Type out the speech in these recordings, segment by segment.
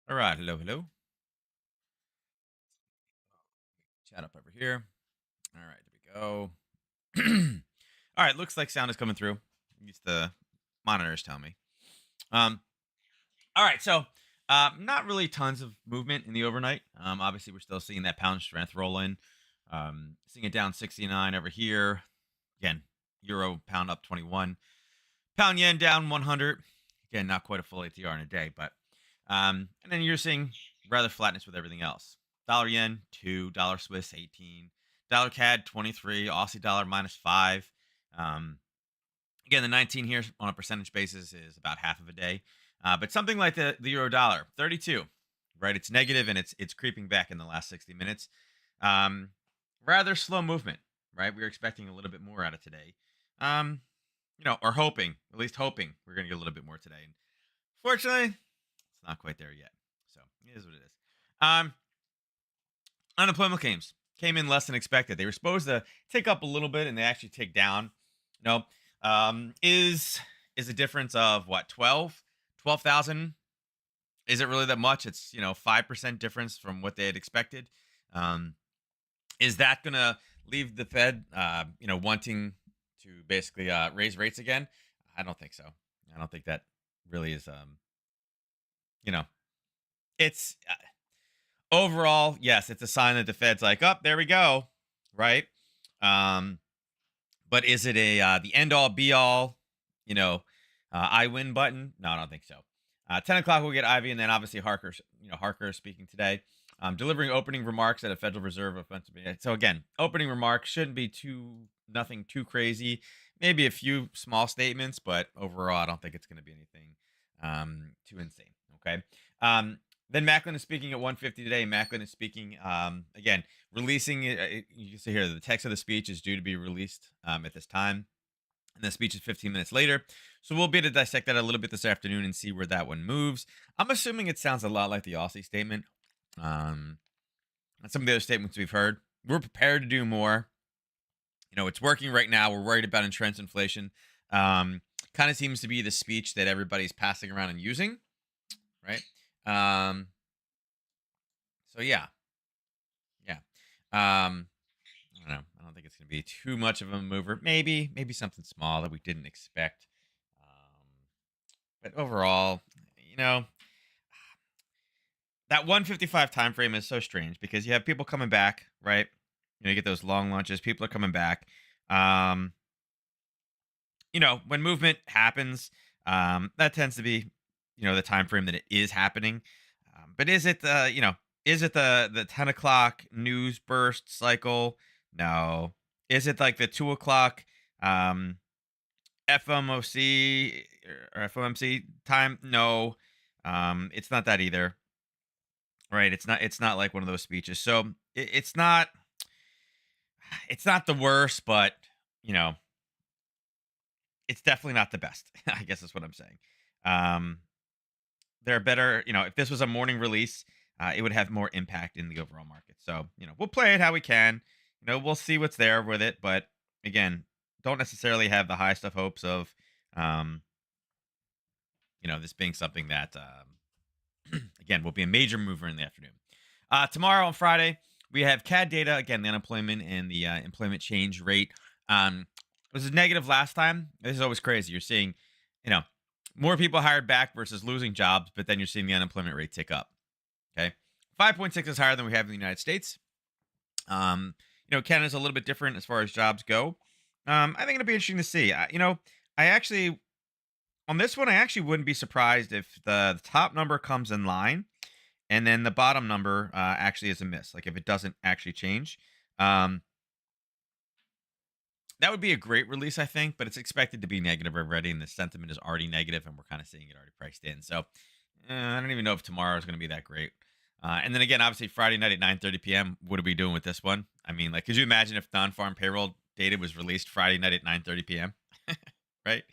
All right, hello, hello. Chat up over here. All right, there we go. All right, looks like sound is coming through. At least the monitors tell me. Um, all right, so not really tons of movement in the overnight. Obviously, we're still seeing that pound strength roll in. Seeing it down 69 over here. Again, euro pound up 21. Pound yen down 100. Again, not quite a full ATR in a day, but and then you're seeing rather flatness with everything else. Dollar yen 2, dollar Swiss 18, dollar CAD 23, Aussie dollar -5. Um, Again, the 19 here on a percentage basis is about half of a day, but something like the euro dollar 32, right? It's negative and it's creeping back in the last 60 minutes. Um, Rather slow movement, right? We were expecting a little bit more out of today. Um, or hoping, at least hoping, we're going to get a little bit more today. And fortunately, it's not quite there yet. So it is what it is. Um, Unemployment claims came in less than expected. They were supposed to tick up a little bit, and they actually tick down. No, is a difference of what 12,000? Is it really that much? It's 5% difference from what they had expected. Um, is that gonna leave the Fed, wanting to basically raise rates again? I don't think so. I don't think that really is. You know, it's overall, yes, it's a sign that the Fed's like, up, there we go, right? Um, but is it a the end all be all? You know, I win button? No, I don't think so. 10 o'clock we'll get Ivy, and then obviously Harker is speaking today, delivering opening remarks at a Federal Reserve offensive meeting. So again, opening remarks shouldn't be nothing too crazy. Maybe a few small statements, but overall, I don't think it's going to be anything too insane. Okay. Then Macklin is speaking at 1:50 today. Macklin is speaking again, releasing it. You can see here the text of the speech is due to be released at this time, and the speech is 15 minutes later. So we'll be able to dissect that a little bit this afternoon and see where that one moves. I'm assuming it sounds a lot like the Aussie statement. Um, and some of the other statements we've heard. We're prepared to do more. It's working right now. We're worried about entrenched inflation. Kind of seems to be the speech that everybody's passing around and using, right? Um, so yeah. I don't know. I don't think it's going to be too much of a mover. Maybe something small that we didn't expect. But overall, you know, that 155 time frame is so strange because you have people coming back, right? You get those long lunches. People are coming back. Um, when movement happens, that tends to be, the time frame that it is happening. But is it the 10 o'clock news burst cycle? No. Is it like the 2 o'clock um, FMOC or FOMC time? No. It's not that either. Right? It's not like one of those speeches. So it's not the worst, but you know, it's definitely not the best. I guess that's what I'm saying. Um, They're better, if this was a morning release, it would have more impact in the overall market. So, we'll play it how we can. We'll see what's there with it. But again, don't necessarily have the highest of hopes of, um, this being something that, again, will be a major mover in the afternoon. Tomorrow on Friday, we have CAD data. Again, the unemployment and the employment change rate. It was negative last time. This is always crazy. You're seeing, you know, more people hired back versus losing jobs, but then you're seeing the unemployment rate tick up. Okay. 5.6 is higher than we have in the United States. Canada's a little bit different as far as jobs go. I think it'll be interesting to see. I actually, on this one, I actually wouldn't be surprised if the top number comes in line and then the bottom number actually is a miss. Like if it doesn't actually change. Um, that would be a great release, I think, but it's expected to be negative already, and the sentiment is already negative, and we're kind of seeing it already priced in. So I don't even know if tomorrow is going to be that great. And then again, obviously Friday night at 9:30 p.m. What are we doing with this one? I mean, like, could you imagine if non-farm payroll data was released Friday night at 9:30 p.m. Right?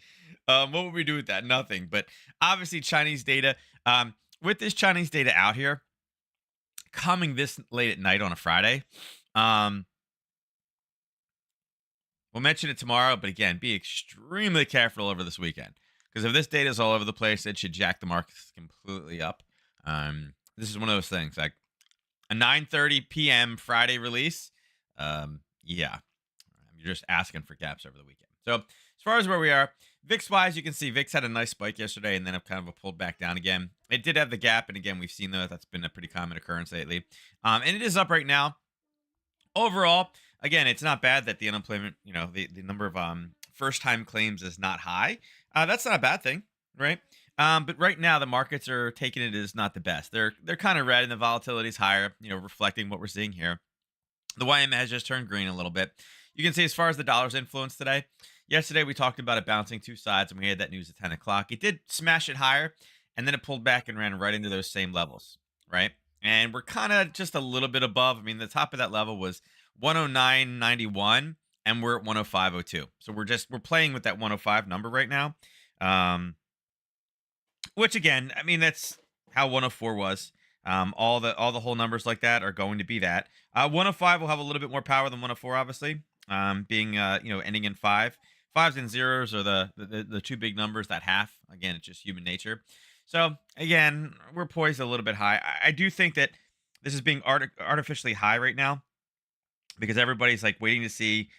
What would we do with that? Nothing. But obviously Chinese data. With this Chinese data out here coming this late at night on a Friday, um, we'll mention it tomorrow, but again, be extremely careful over this weekend because if this data is all over the place, it should jack the markets completely up. This is one of those things like a 9:30 p.m. Friday release. Yeah, you're just asking for gaps over the weekend. So as far as where we are, VIX wise, you can see VIX had a nice spike yesterday and then it kind of pulled back down again. It did have the gap, and again, we've seen that. That's been a pretty common occurrence lately. And it is up right now. Overall, again, it's not bad that the unemployment, the number of first time claims is not high. That's not a bad thing, right? But right now the markets are taking it as not the best. They're kind of red and the volatility is higher, reflecting what we're seeing here. The YM has just turned green a little bit. You can see as far as the dollar's influence today. Yesterday we talked about it bouncing two sides, and we had that news at 10 o'clock. It did smash it higher, and then it pulled back and ran right into those same levels, right? And we're kind of just a little bit above. I mean, the top of that level was 109.91, and we're at 105.02. So we're playing with that 105 number right now. Um, which again, I mean, that's how 104 was. All the whole numbers like that are going to be that. 105 will have a little bit more power than 104, obviously. Being ending in five. Fives and zeros are the two big numbers that half. Again, it's just human nature. So again, we're poised a little bit high. I do think that this is being artificially high right now because everybody's like waiting to see,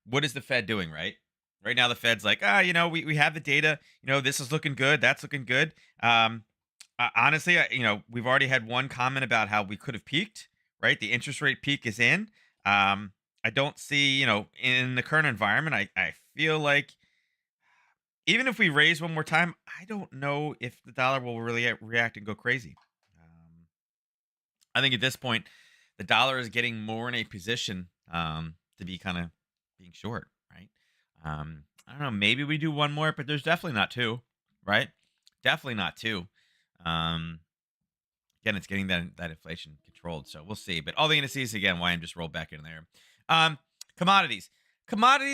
what is the Fed doing, right? Right now, the Fed's like, we have the data. This is looking good. That's looking good. Honestly, we've already had one comment about how we could have peaked, right? The interest rate peak is in. I don't see, in the current environment, I feel like even if we raise one more time, I don't know if the dollar will really react and go crazy. I think at this point, the dollar is getting more in a position to be kind of being short, right? I don't know. Maybe we do one more, but there's definitely not two, right? Definitely not two. Um, Again, it's getting that inflation controlled, so we'll see. But all the indices again, why I'm just rolled back in there. Um, commodities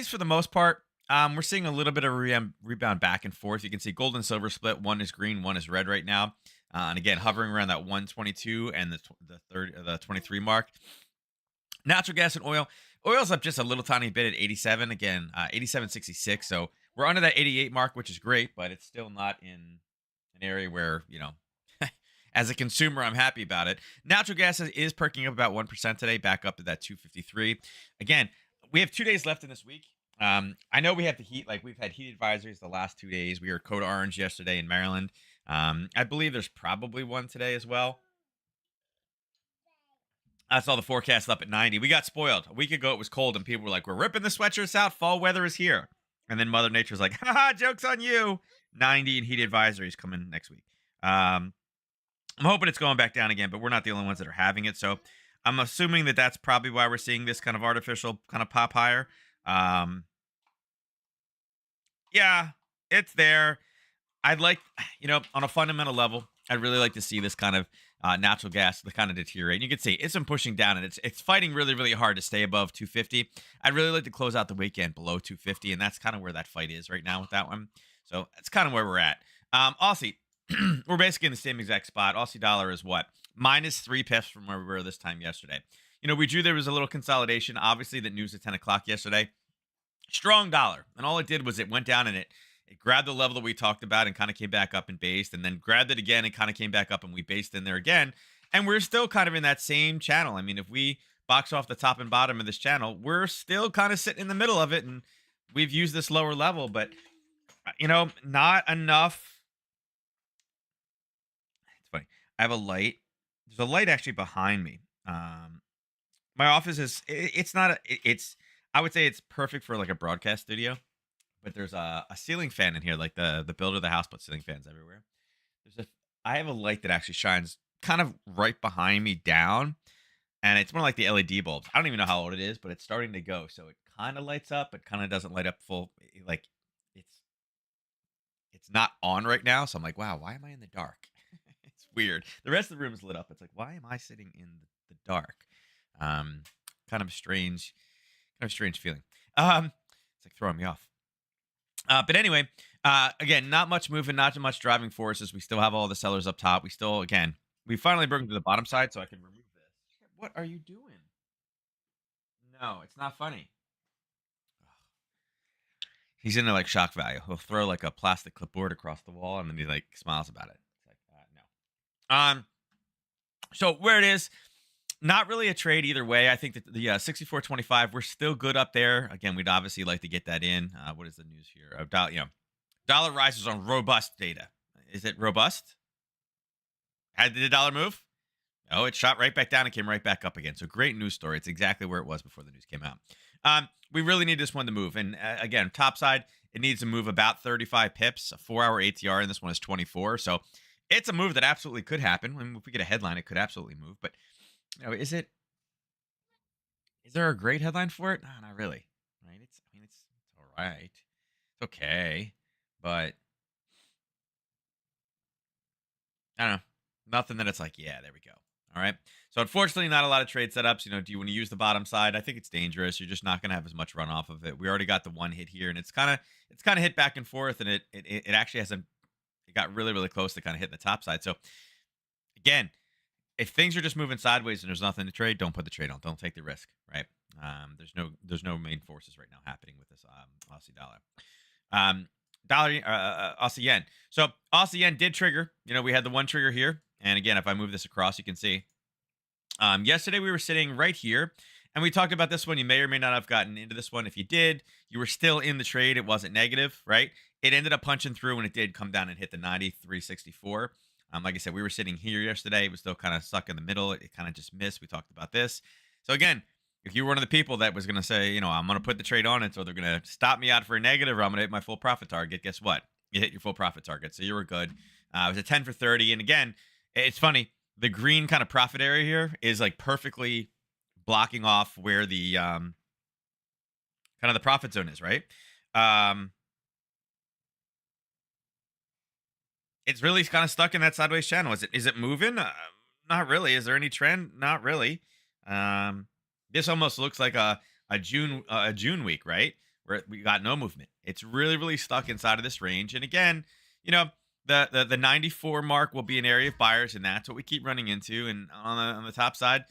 for the most part, we're seeing a little bit of rebound back and forth. You can see gold and silver split. One is green, one is red right now, and again hovering around that 122 and the 23 mark. Natural gas and oil. Oil's up just a little tiny bit at 87 again, 87.66. So we're under that 88 mark, which is great, but it's still not in an area where as a consumer, I'm happy about it. Natural gas is perking up about 1% today, back up to that 253. Again, we have 2 days left in this week. I know we have the heat, like we've had heat advisories the last 2 days. We were code orange yesterday in Maryland. I believe there's probably one today as well. I saw the forecast up at 90. We got spoiled. A week ago, it was cold, and people were like, we're ripping the sweatshirts out. Fall weather is here. And then Mother Nature's like, haha, joke's on you. 90 and heat advisories coming next week. I'm hoping it's going back down again, but we're not the only ones that are having it. So I'm assuming that that's probably why we're seeing this kind of artificial kind of pop higher. Um, yeah, it's there. I'd like, on a fundamental level, I'd really like to see this kind of natural gas the kind of deteriorate. And you can see it's been pushing down, and it's fighting really, really hard to stay above 250. I'd really like to close out the weekend below 250, and that's kind of where that fight is right now with that one. So that's kind of where we're at. Aussie, we're basically in the same exact spot. Aussie dollar is what? Minus 3 pips from where we were this time yesterday. We drew there was a little consolidation. Obviously, the news at 10 o'clock yesterday. Strong dollar. And all it did was it went down and it grabbed the level that we talked about and kind of came back up and based, and then grabbed it again and kind of came back up and we based in there again. And we're still kind of in that same channel. I mean, if we box off the top and bottom of this channel, we're still kind of sitting in the middle of it. And we've used this lower level, but, not enough. It's funny. I have a light. There's a light actually behind me. My office is, it's not, it's, I would say it's perfect for like a broadcast studio. But there's a ceiling fan in here, like the builder of the house put ceiling fans everywhere. I have a light that actually shines kind of right behind me down, and it's more like the LED bulbs. I don't even know how old it is, but it's starting to go, so it kind of lights up, but kind of doesn't light up full. Like it's it's not on right now, so I'm like, wow, why am I in the dark? It's weird. The rest of the room is lit up. It's like, why am I sitting in the dark? Um, kind of strange feeling. It's like throwing me off. But anyway, again, not much moving, not too much driving forces. We still have all the sellers up top. We finally broke to the bottom side, so I can remove this. What are you doing? No, it's not funny. He's into like shock value. He'll throw like a plastic clipboard across the wall, and then he like smiles about it. It's like, no. So where it is, not really a trade either way. I think that the 64.25, we're still good up there. Again, we'd obviously like to get that in. What is the news here? Dollar rises on robust data. Is it robust? Did the dollar move? Oh, it shot right back down and came right back up again. So great news story. It's exactly where it was before the news came out. We really need this one to move. And again, top side, it needs to move about 35 pips. A 4-hour ATR, and this one is 24. So it's a move that absolutely could happen. I mean, if we get a headline, it could absolutely move. But is there a great headline for it? No, not really. Right? It's all right. It's okay, but I don't know. Nothing that it's like, yeah, there we go. All right. So unfortunately, not a lot of trade setups. Do you want to use the bottom side? I think it's dangerous. You're just not going to have as much run off of it. We already got the one hit here, and it's kind of hit back and forth, and it actually hasn't. It got really really close to kind of hitting the top side. So again, if things are just moving sideways and there's nothing to trade, don't put the trade on. Don't take the risk. Right. There's no main forces right now happening with this Aussie dollar. Aussie yen. So Aussie yen did trigger. We had the one trigger here, and again, if I move this across, you can see. Yesterday we were sitting right here, and we talked about this one. You may or may not have gotten into this one. If you did, you were still in the trade. It wasn't negative, right? It ended up punching through, and it did come down and hit the 93.64. Like I said, we were sitting here yesterday. It was still kind of stuck in the middle. It kind of just missed. We talked about this. So again, if you were one of the people that was going to say, I'm going to put the trade on it, so they're going to stop me out for a negative, or I'm going to hit my full profit target. Guess what? You hit your full profit target, so you were good. It was a 10 for 30, and again, it's funny. The green kind of profit area here is like perfectly blocking off where the kind of the profit zone is, right? It's really kind of stuck in that sideways channel. Is it moving? Not really. Is there any trend? Not really. Um, this almost looks like a June week, right? Where we got no movement. It's really really stuck inside of this range. And again, you know, the 94 mark will be an area of buyers, and that's what we keep running into. And on the top side,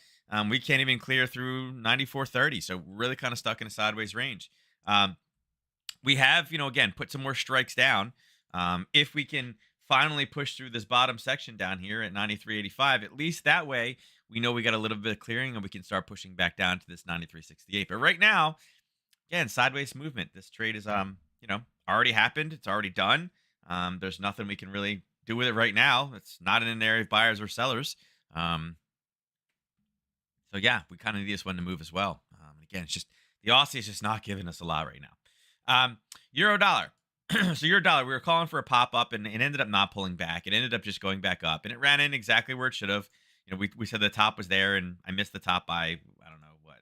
we can't even clear through 94.30. So really kind of stuck in a sideways range. Um, we have, again, put some more strikes down. If we can finally push through this bottom section down here at 93.85, at least that way we know we got a little bit of clearing and we can start pushing back down to this 93.68. But right now, again, sideways movement. This trade is, already happened. It's already done. There's nothing we can really do with it right now. It's not in an area of buyers or sellers. Um, so yeah, we kind of need this one to move as well. Again, it's just the Aussie is just not giving us a lot right now. Euro dollar. So euro dollar, we were calling for a pop up, and it ended up not pulling back. It ended up just going back up, and it ran in exactly where it should have. We said the top was there, and I missed the top by I don't know what,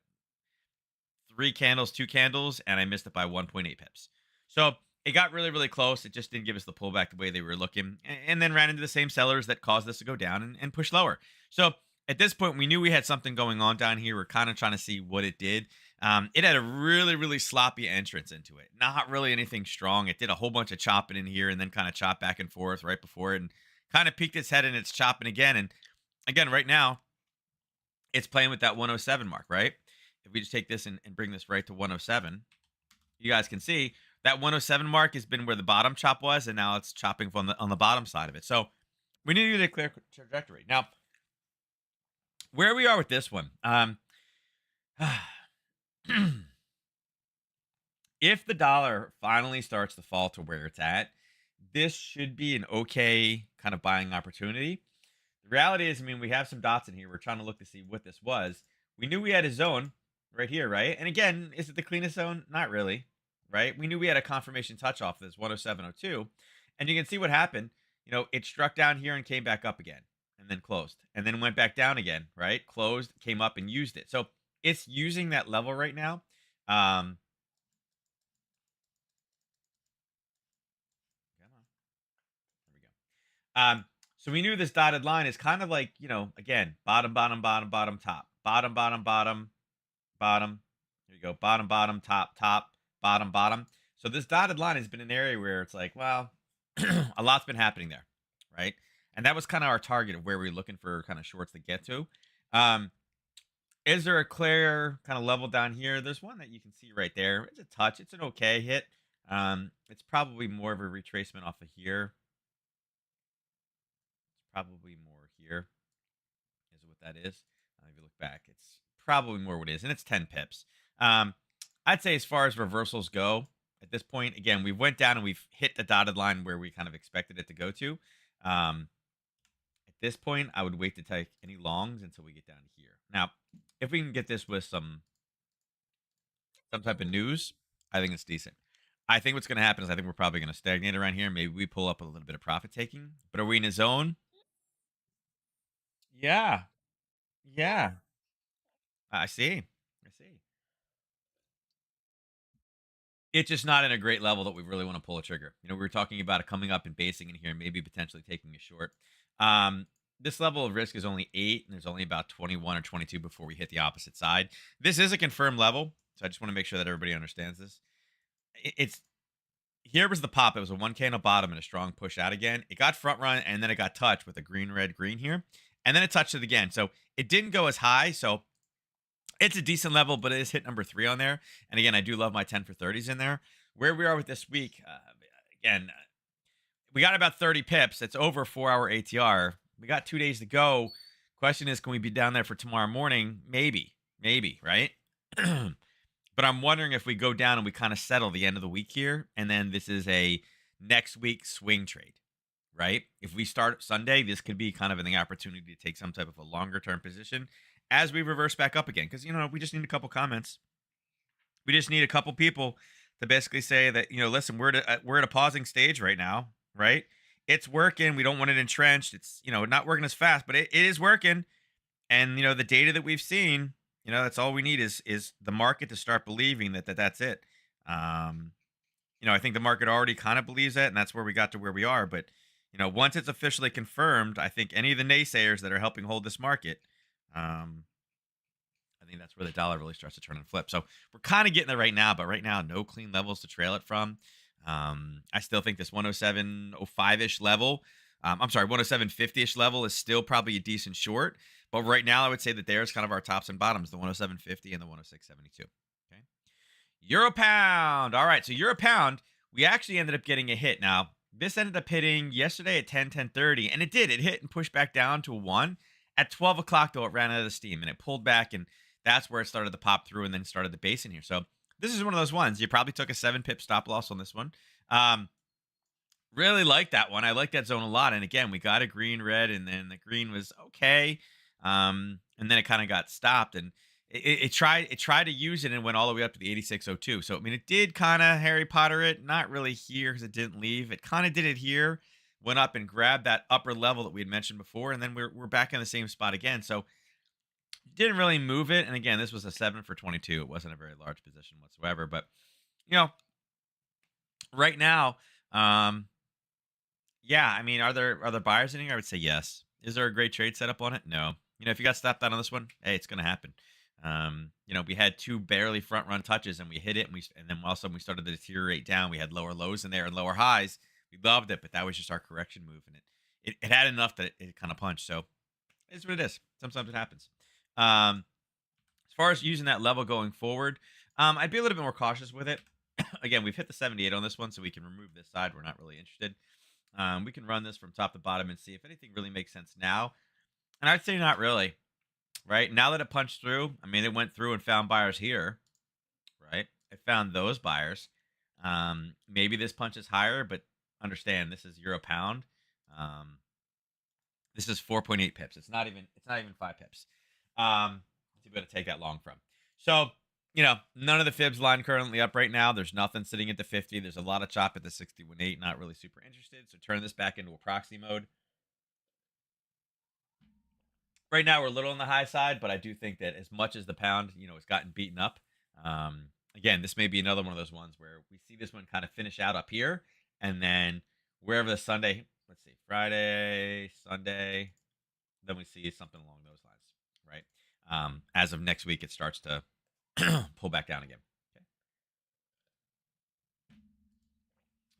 three candles, two candles, and I missed it by 1.8 pips. So it got really really close. It just didn't give us the pullback the way they were looking, and then ran into the same sellers that caused us to go down and push lower. So at this point, we knew we had something going on down here. We're kind of trying to see what it did. It had a really, really sloppy entrance into it. Not really anything strong. It did a whole bunch of chopping in here and then kind of chopped back and forth right before it and kind of peeked its head and it's chopping again. And again, right now, it's playing with that 107 mark, right? If we just take this and bring this right to 107, you guys can see that 107 mark has been where the bottom chop was, and now it's chopping on the bottom side of it. So we need to get a clear trajectory. Now, where we are with this one, if the dollar finally starts to fall to where it's at, this should be an okay kind of buying opportunity. The reality is, we have some dots in here. We're trying to look to see what this was. We knew we had a zone right here, right? And again, is it the cleanest zone? Not really, right? We knew we had a confirmation touch off this 107.02. And you can see what happened. It struck down here and came back up again and then closed and then went back down again, right? Closed, came up and used it. So it's using that level right now. Um, Come on. There we go. So we knew this dotted line is kind of like, again, bottom, bottom, bottom, bottom, top, bottom, bottom, bottom, bottom. There you go. Bottom, bottom, top, top, bottom, bottom. So this dotted line has been an area where it's like, well, a lot's been happening there, right? And that was kind of our target of where we are looking for kind of shorts to get to. Um, is there a clear kind of level down here? There's one that you can see right there. It's a touch. It's an okay hit. It's probably more of a retracement off of here. It's probably more here is what what that is. If you look back, it's probably more what it is, and it's 10 pips. Um, I'd say as far as reversals go, at this point, again, we went down and we've hit the dotted line where we kind of expected it to go to. Um, at this point, I would wait to take any longs until we get down to here. Now, if we can get this with some type of news, I think it's decent. I think what's going to happen is I think we're probably going to stagnate around here. Maybe we pull up a little bit of profit taking, but are we in a zone? Yeah, yeah. I see. I see. It's just not in a great level that we really want to pull a trigger. We were talking about it coming up and basing in here, maybe potentially taking a short. Um, this level of risk is only 8, and there's only about 21 or 22 before we hit the opposite side. This is a confirmed level, so I just want to make sure that everybody understands this. It's here was the pop. It was a 1K on the bottom and a strong push out again. It got front run and then it got touched with a green, red, green here. And then it touched it again. So it didn't go as high. So it's a decent level, but it is hit number 3 on there. And again, I do love my 10 for 30s in there. Where we are with this week, again, we got about 30 pips. It's over a 4-hour ATR. We got 2 days to go. Question is, can we be down there for tomorrow morning? Maybe, right? But I'm wondering if we go down and we kind of settle the end of the week here, and then this is a next week swing trade, right? If we start Sunday, this could be kind of an opportunity to take some type of a longer term position as we reverse back up again. Because we just need a couple comments. We just need a couple people to basically say that listen, we're at a pausing stage right now, right? It's working. We don't want it entrenched. It's not working as fast, but it is working. And the data that we've seen, that's all we need is the market to start believing that's it. I think the market already kind of believes that, and that's where we got to where we are. But once it's officially confirmed, I think any of the naysayers that are helping hold this market, I think that's where the dollar really starts to turn and flip. So we're kind of getting there right now, but right now, no clean levels to trail it from. I still think this 107.05 ish level. I'm sorry, 107.50 ish level is still probably a decent short. But right now, I would say that there's kind of our tops and bottoms, the 107.50 and the 106.72. Okay. Euro pound. All right. So Euro pound, we actually ended up getting a hit. Now, this ended up hitting yesterday at 10:30, and it did. It hit and pushed back down to a 1. At 12 o'clock, though, it ran out of steam, and it pulled back, and that's where it started to pop through and then started the base in here. So this is one of those ones. You probably took a 7-pip stop loss on this one. Really like that one. I like that zone a lot. And again, we got a green, red, and then the green was okay. And then it kind of got stopped, and it tried to use it and went all the way up to the 86.02. So I mean, it did kind of Harry Potter it, not really here because it didn't leave. It kind of did it here, went up and grabbed that upper level that we had mentioned before, and then we're back in the same spot again. So didn't really move it. And again, this was a 7 for 22. It wasn't a very large position whatsoever, but right now, yeah, I mean, are there buyers in here? I would say yes. Is there a great trade setup on it? No. If you got stopped out on this one, hey, it's going to happen. We had 2 barely front run touches and we hit it, and then all of a sudden we started to deteriorate down. We had lower lows in there and lower highs. We loved it, but that was just our correction move, and it had enough that it kind of punched. So it's what it is. Sometimes it happens. As far as using that level going forward, I'd be a little bit more cautious with it. Again, we've hit the 78 on this one, so we can remove this side. We're not really interested. We can run this from top to bottom and see if anything really makes sense now. And I'd say not really, right? Now that it punched through, I mean, it went through and found buyers here, right? It found those buyers. Maybe this punches higher, but understand this is euro pound. This is 4.8 pips. It's not even 5 pips. To be able to take that long from. So, none of the fibs line currently up right now. There's nothing sitting at the 50. There's a lot of chop at the 61.8. Not really super interested. So turn this back into a proxy mode. Right now, we're a little on the high side, but I do think that as much as the pound, has gotten beaten up. Again, this may be another one of those ones where we see this one kind of finish out up here, and then wherever the Sunday, let's see, Friday, Sunday, then we see something along those lines, right? As of next week, it starts to pull back down again. Okay.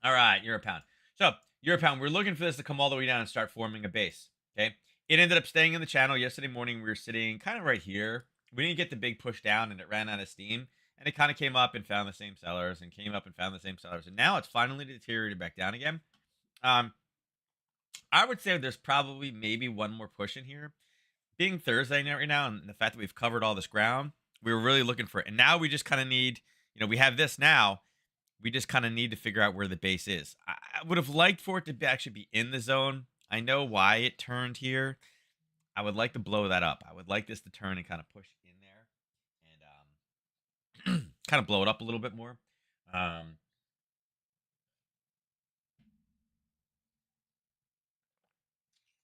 All right, euro pound. So euro pound, we're looking for this to come all the way down and start forming a base. Okay. It ended up staying in the channel yesterday morning. We were sitting kind of right here. We didn't get the big push down, and it ran out of steam. And it kind of came up and found the same sellers, and came up and found the same sellers. And now it's finally deteriorated back down again. I would say there's probably maybe one more push in here. being Thursday right now, and the fact that we've covered all this ground, we were really looking for it. And now we just kind of need, we have this now. We just kind of need to figure out where the base is. I would have liked for it to actually be in the zone. I know why it turned here. I would like to blow that up. I would like this to turn and kind of push in there and kind of blow it up a little bit more. Um,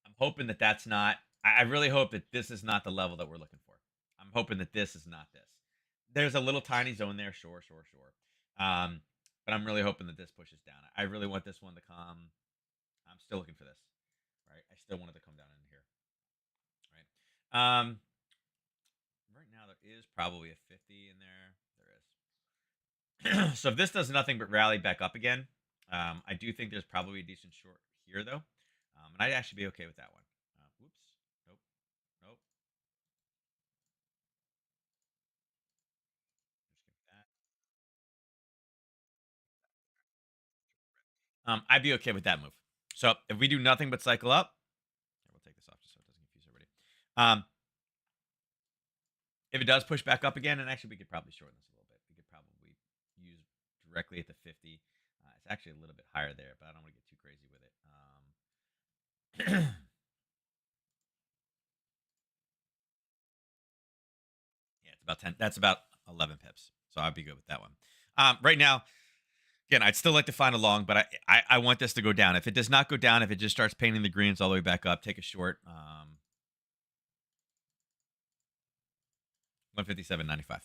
I'm hoping that that's not. I really hope that this is not the level that we're looking for. I'm hoping that this is not this. There's a little tiny zone there, sure, sure, sure. But I'm really hoping that this pushes down. I really want this one to come. I'm still looking for this, right? I still want it to come down in here, right? Right now there is probably a 50 in there. There is. So if this does nothing but rally back up again, I do think there's probably a decent short here though, and I'd actually be okay with that one. Whoops. Nope. Nope. Just give me that. I'd be okay with that move. So if we do nothing but cycle up, here, we'll take this off just so it doesn't confuse everybody. If it does push back up again, and actually we could probably shorten this a little bit. We could probably use directly at the 50. It's actually a little bit higher there, but I don't want to get too crazy with it. Yeah, it's about 10. That's about 11 pips. So I'd be good with that one. Right now, again, I'd still like to find a long, but I want this to go down. If it does not go down, if it just starts painting the greens all the way back up, take a short. 157.95.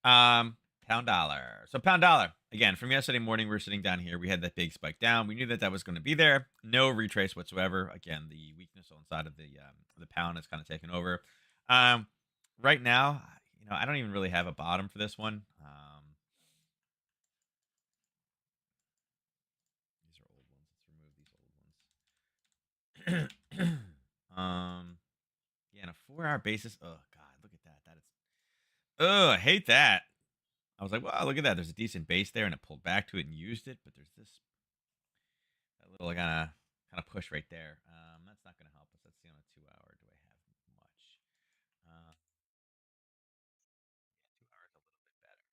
Okay. Pound dollar. So pound dollar. Again, from yesterday morning, we were sitting down here. We had that big spike down. We knew that that was going to be there. No retrace whatsoever. Again, the weakness on the side of the pound has kind of taken over. Um, right now, I don't even really have a bottom for this one. These are old ones. Let's remove these old ones. Yeah, on a 4 hour basis. Oh God, look at that. That is. Oh, I hate that. I was like, wow, look at that. There's a decent base there, and it pulled back to it and used it. But there's this that little kind of push right there. That's not going to help us. Let's see on a 2 hour. Do I have much? 2 hours a little bit better.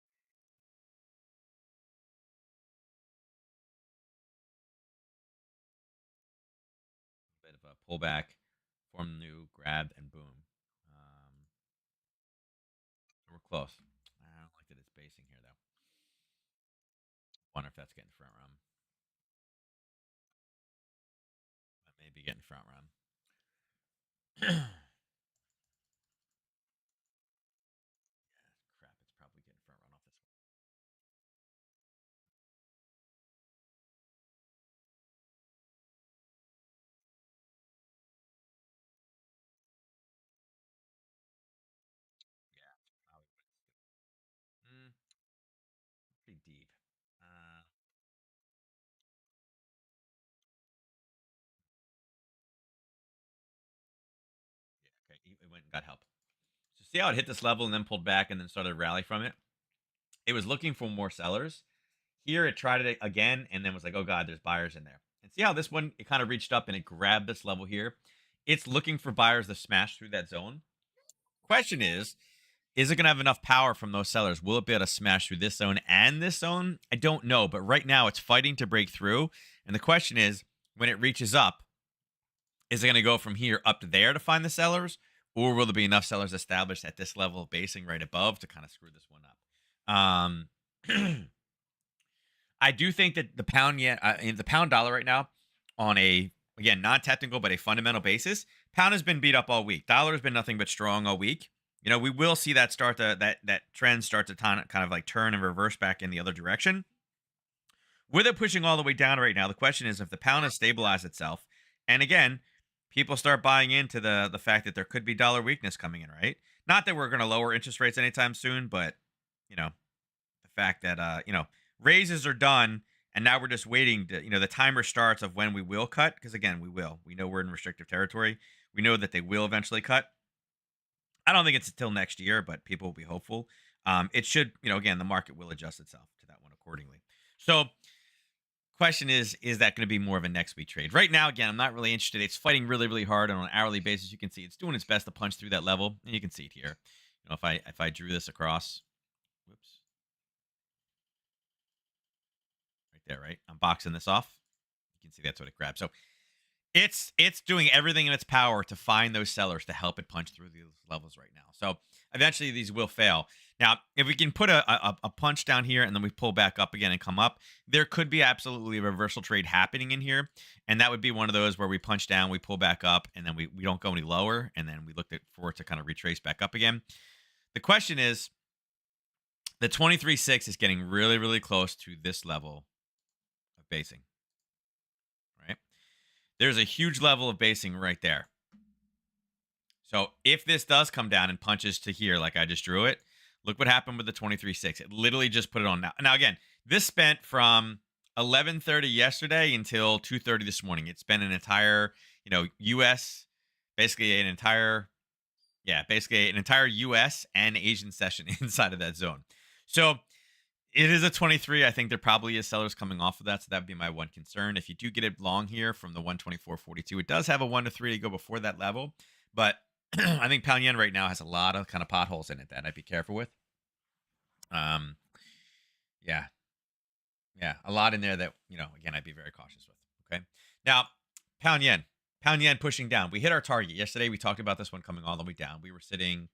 A bit of a pullback, form new, grabbed, and boom. We're close. I don't like that it's basing here though. Wonder if that's getting front run. That may be getting front run. Yeah, crap. It's probably getting front run off this one. Yeah, probably what it's doing. Pretty deep. Uh, yeah, okay. It went and got help. So see how it hit this level and then pulled back and then started to rally from it? It was looking for more sellers. Here it tried it again and then was like, oh God, there's buyers in there. And see how this one, it kind of reached up and it grabbed this level here. It's looking for buyers to smash through that zone. Question is it going to have enough power from those sellers? Will it be able to smash through this zone and this zone? I don't know. But right now it's fighting to break through. And the question is, when it reaches up, is it going to go from here up to there to find the sellers? Or will there be enough sellers established at this level of basing right above to kind of screw this one up? I do think that the pound yen, the pound dollar right now, on a again non-technical but a fundamental basis, pound has been beat up all week. Dollar has been nothing but strong all week. We will see that start to that trend start to kind of like turn and reverse back in the other direction. With it pushing all the way down right now, the question is if the pound has stabilized itself, and again, people start buying into the fact that there could be dollar weakness coming in, right? Not that we're going to lower interest rates anytime soon, but you know, the fact that raises are done and now we're just waiting to the timer starts of when we will cut because again we know we're in restrictive territory. We know that they will eventually cut. I don't think it's until next year, but people will be hopeful. It should, again, the market will adjust itself to that one accordingly. So question is that going to be more of a next week trade? Right now, again, I'm not really interested. It's fighting really, really hard on an hourly basis. You can see it's doing its best to punch through that level, and you can see it here. If I drew this across, whoops, right there, right, I'm boxing this off. You can see that's what it grabs. So it's doing everything in its power to find those sellers to help it punch through these levels right now. So eventually these will fail. Now, if we can put a punch down here and then we pull back up again and come up, there could be absolutely a reversal trade happening in here. And that would be one of those where we punch down, we pull back up, and then we don't go any lower. And then we look for it to kind of retrace back up again. The question is, the 23.6 is getting really, really close to this level of basing, right? There's a huge level of basing right there. So if this does come down and punches to here, like I just drew it, look what happened with the 23.6. It literally just put it on now. Now, again, this spent from 11:30 yesterday until 2:30 this morning. It's been an entire, U.S., basically an entire U.S. and Asian session inside of that zone. So it is a 23. I think there probably is sellers coming off of that. So that'd be my one concern. If you do get it long here from the 124.42, it does have a 1 to 3 to go before that level. But I think pound yen right now has a lot of kind of potholes in it that I'd be careful with. Yeah. Yeah. A lot in there that, again, I'd be very cautious with. Okay. Now, pound yen pushing down. We hit our target yesterday. We talked about this one coming all the way down. We were sitting,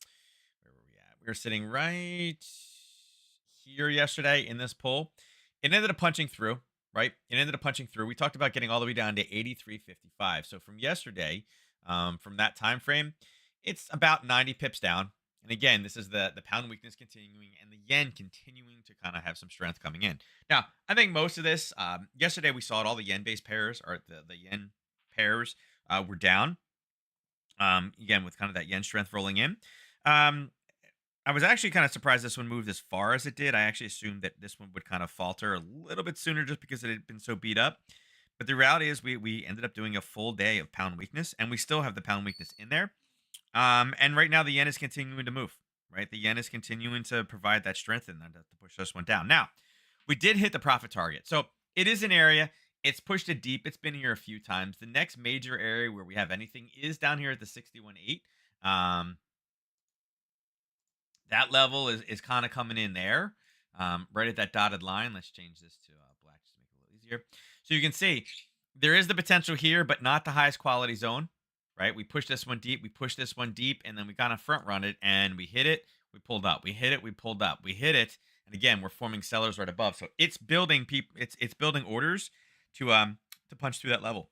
where were we at? We were sitting right here yesterday in this pull. It ended up punching through, right? It ended up punching through. We talked about getting all the way down to 83.55. So from yesterday, from that time frame, it's about 90 pips down. And again, this is the pound weakness continuing and the yen continuing to kind of have some strength coming in. Now, I think most of this, yesterday we saw it, all the yen-based pairs, or the yen pairs were down. Again, with kind of that yen strength rolling in. I was actually kind of surprised this one moved as far as it did. I actually assumed that this one would kind of falter a little bit sooner just because it had been so beat up. But the reality is we ended up doing a full day of pound weakness, and we still have the pound weakness in there. And right now the yen is continuing to move, right? The yen is continuing to provide that strength and to push this one down. Now, we did hit the profit target. So it is an area. It's pushed it deep. It's been here a few times. The next major area where we have anything is down here at the 61.8. That level is kind of coming in there, right at that dotted line. Let's change this to black just to make it a little easier. So you can see there is the potential here, but not the highest quality zone, right? We pushed this one deep, we pushed this one deep, and then we kind of front run it, and we hit it, we pulled up, we hit it, we pulled up, we hit it, and again, we're forming sellers right above. So it's building it's building orders to punch through that level,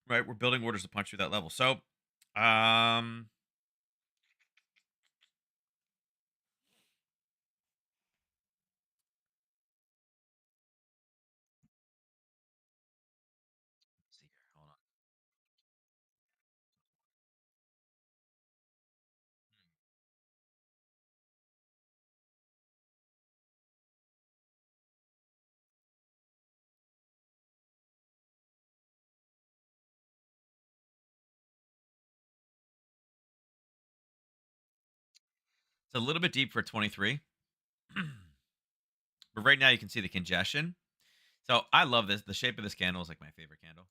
right? We're building orders to punch through that level. So, let's see here. Hold on. It's a little bit deep for 23. But right now you can see the congestion. So I love this. The shape of this candle is like my favorite candle.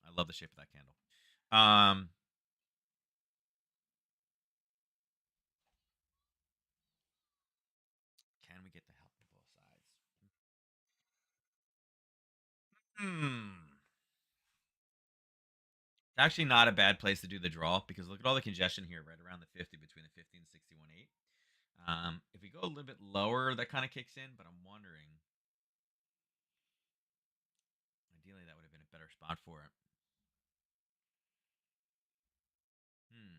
I love the shape of that candle. Um, can we get the help on both sides? Hmm. It's actually not a bad place to do the draw because look at all the congestion here, right around the 50, between the 50 and 61.8. If we go a little bit lower, that kind of kicks in, but I'm wondering. Ideally, that would have been a better spot for it. Hmm.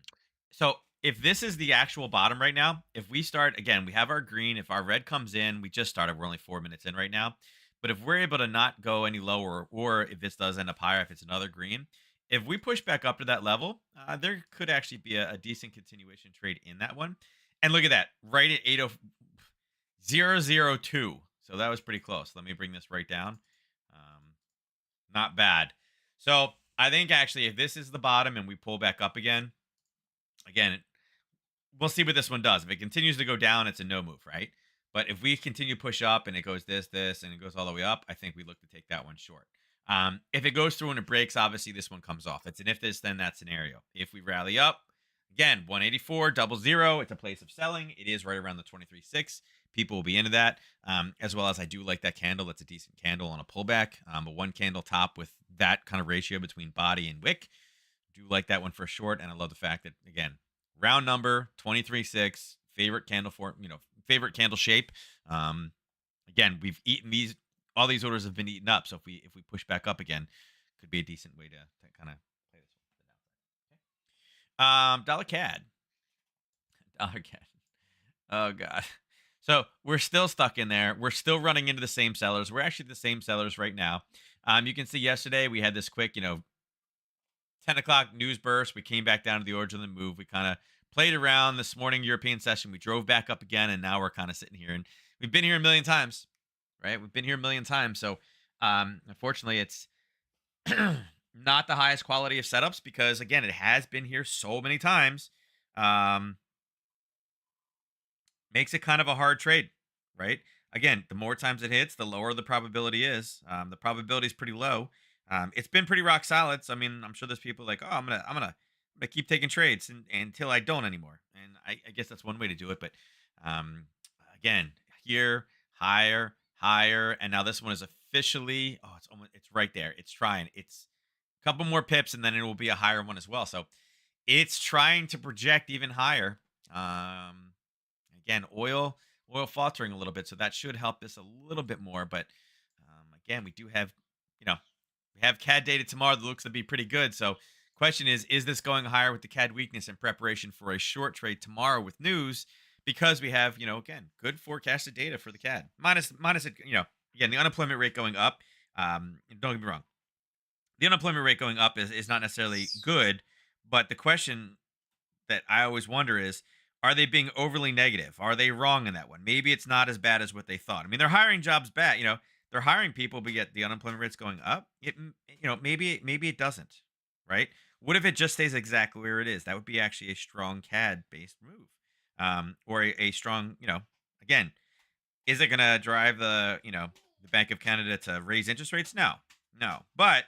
So if this is the actual bottom right now, if we start again, we have our green. If our red comes in, we just started. We're only 4 minutes in right now. But if we're able to not go any lower, or if this does end up higher, if it's another green, if we push back up to that level, there could actually be a decent continuation trade in that one. And look at that, right at 80.002. So that was pretty close. Let me bring this right down. Not bad. So I think actually, if this is the bottom and we pull back up again, we'll see what this one does. If it continues to go down, it's a no move, right? But if we continue push up and it goes this, and it goes all the way up, I think we look to take that one short. If it goes through and it breaks, obviously this one comes off. It's an if this, then that scenario. If we rally up, again, 184, double zero, it's a place of selling. It is right around the 23.6. People will be into that, as well as I do like that candle. That's a decent candle on a pullback. A one candle top with that kind of ratio between body and wick. Do like that one for a short, and I love the fact that, again, round number 23.6, favorite candle for favorite candle shape. Again, we've eaten these. All these orders have been eaten up. So if we push back up again, could be a decent way to kind of play this one. Okay. Dollar CAD. Dollar CAD. Oh god. So we're still stuck in there. We're still running into the same sellers. We're actually the same sellers right now. You can see yesterday we had this quick, 10 o'clock news burst. We came back down to the origin of the move. We kind of played around this morning European session. We drove back up again, and now we're kind of sitting here. And we've been here a million times, right? We've been here a million times. So unfortunately, it's not the highest quality of setups because, again, it has been here so many times. Makes it kind of a hard trade, right? Again, the more times it hits, the lower the probability is. The probability is pretty low. It's been pretty rock solid. So I mean, I'm sure there's people like, oh, I'm gonna keep taking trades until I don't anymore. And I guess that's one way to do it. But um, again, here, higher, higher, and now this one is officially. Oh, it's right there. It's trying. It's a couple more pips, and then it will be a higher one as well. So it's trying to project even higher. Again, oil faltering a little bit, so that should help this a little bit more. But again, we do have, you know, we have CAD data tomorrow that looks to be pretty good. So, question is this going higher with the CAD weakness in preparation for a short trade tomorrow with news? Because we have, again, good forecasted data for the CAD. Minus, again, the unemployment rate going up. Don't get me wrong, the unemployment rate going up is not necessarily good, but the question that I always wonder is, are they being overly negative? Are they wrong in that one? Maybe it's not as bad as what they thought. I mean, they're hiring jobs bad, they're hiring people, but yet the unemployment rate's going up. Maybe it doesn't, right? What if it just stays exactly where it is? That would be actually a strong CAD based move, or a strong, again, is it going to drive the Bank of Canada to raise interest rates? No, but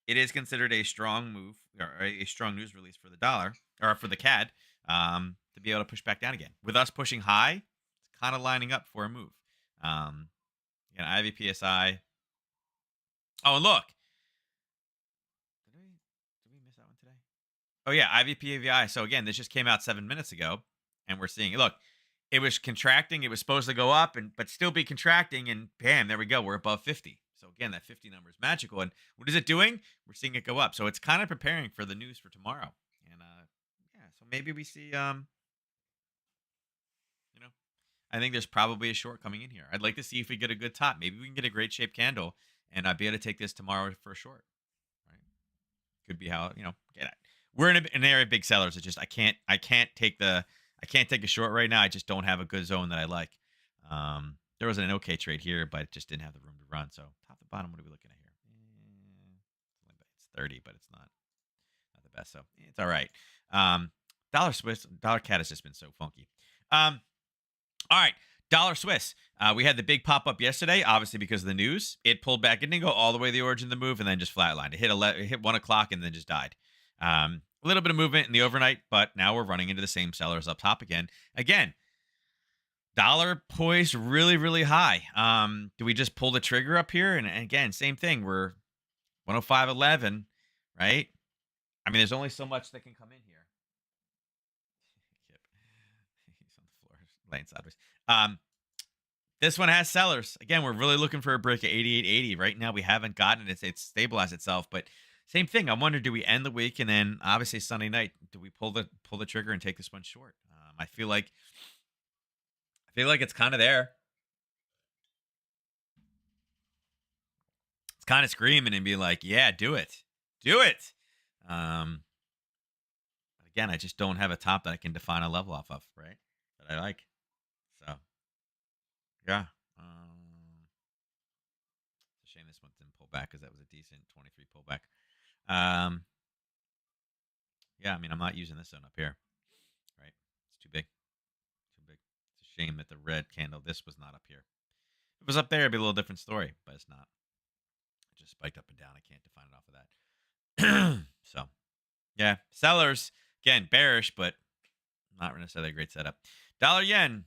it is considered a strong move or a strong news release for the dollar or for the CAD, to be able to push back down again. With us pushing high, it's kind of lining up for a move. Um, IVPSI. Oh, and look, did we miss that one today? Oh yeah, IVPAVI. So again, this just came out 7 minutes ago, and we're seeing it. Look, it was contracting. It was supposed to go up, but still be contracting, and bam, there we go. We're above 50. So again, that 50 number is magical. And what is it doing? We're seeing it go up. So it's kind of preparing for the news for tomorrow. And yeah, so maybe we see you know, I think there's probably a short coming in here. I'd like to see if we get a good top. Maybe we can get a great shaped candle, and I'd be able to take this tomorrow for a short. Right? Could be how get it. We're in an area of big sellers. It's just I can't take a short right now. I just don't have a good zone that I like. There was an okay trade here, but it just didn't have the room to run. So top to bottom, what are we looking at here? It's 30, but it's not the best. So it's all right. Dollar Swiss, dollar cat has just been so funky. All right. Dollar Swiss. We had the big pop up yesterday, obviously because of the news. It pulled back. It didn't go all the way to the origin of the move and then just flatlined. It hit 1 o'clock and then just died. A little bit of movement in the overnight, but now we're running into the same sellers up top again. Again, dollar poised really, really high. Do we just pull the trigger up here? And again, same thing. We're 105.11, right? I mean, there's only so much that can come in here. Yep. He's on the floor, laying sideways. This one has sellers. Again, we're really looking for a break at 88.80. Right now, we haven't gotten it. It's stabilized itself, but same thing. I wonder, do we end the week and then obviously Sunday night, do we pull the trigger and take this one short? I feel like it's kind of there. It's kind of screaming and being like, yeah, do it, do it. But again, I just don't have a top that I can define a level off of, right? That I like. So yeah. It's a shame this one didn't pull back because that was a decent 23 pullback. Yeah, I mean, I'm not using this one up here, right? It's too big, too big. It's a Shame that the red candle, this was not up here. If it was up there, it'd be a little different story, but it's not. It just spiked up and down. I can't define it off of that. So, yeah, sellers, again, bearish, but not necessarily a great setup. Dollar yen.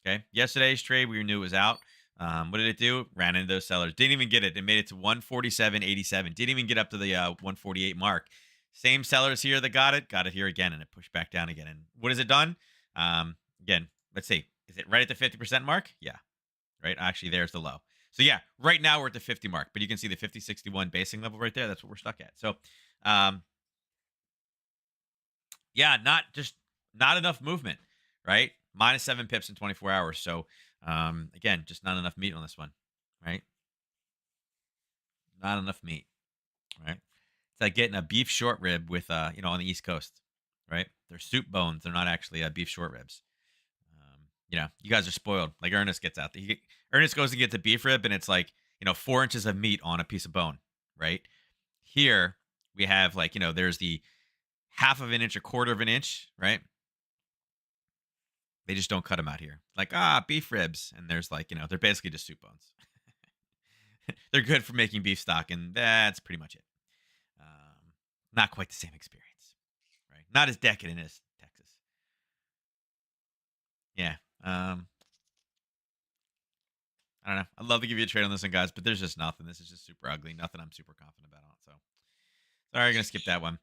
Okay. Yesterday's trade, we knew it was out. What did it do? Ran into those sellers. Didn't even get it. It made it to 147.87. Didn't even get up to the 148 mark. Same sellers here that got it here again, and it pushed back down again. And what has it done? Again, let's see. Is it right at the 50% mark? Yeah. Right. Actually, there's the low. So yeah, right now we're at the 50 mark, but you can see the 50.61 basing level right there. That's what we're stuck at. So, yeah, not enough movement, right? Minus 7 pips in 24 hours. So, again, just not enough meat on this one, right? Not enough meat, right? It's like getting a beef short rib with, on the East Coast, right? They're soup bones. They're not actually beef short ribs. You guys are spoiled. Like Ernest gets out there. Ernest goes and gets a beef rib, and it's like, 4 inches of meat on a piece of bone, right? Here, we have there's the half of an inch, a quarter of an inch, right? They just don't cut them out here. Like, beef ribs. And there's they're basically just soup bones. They're good for making beef stock, and that's pretty much it. Not quite the same experience, right? Not as decadent as Texas. Yeah. I don't know. I'd love to give you a trade on this one, guys, but there's just nothing. This is just super ugly. Nothing I'm super confident about. So, sorry, I'm going to skip that one.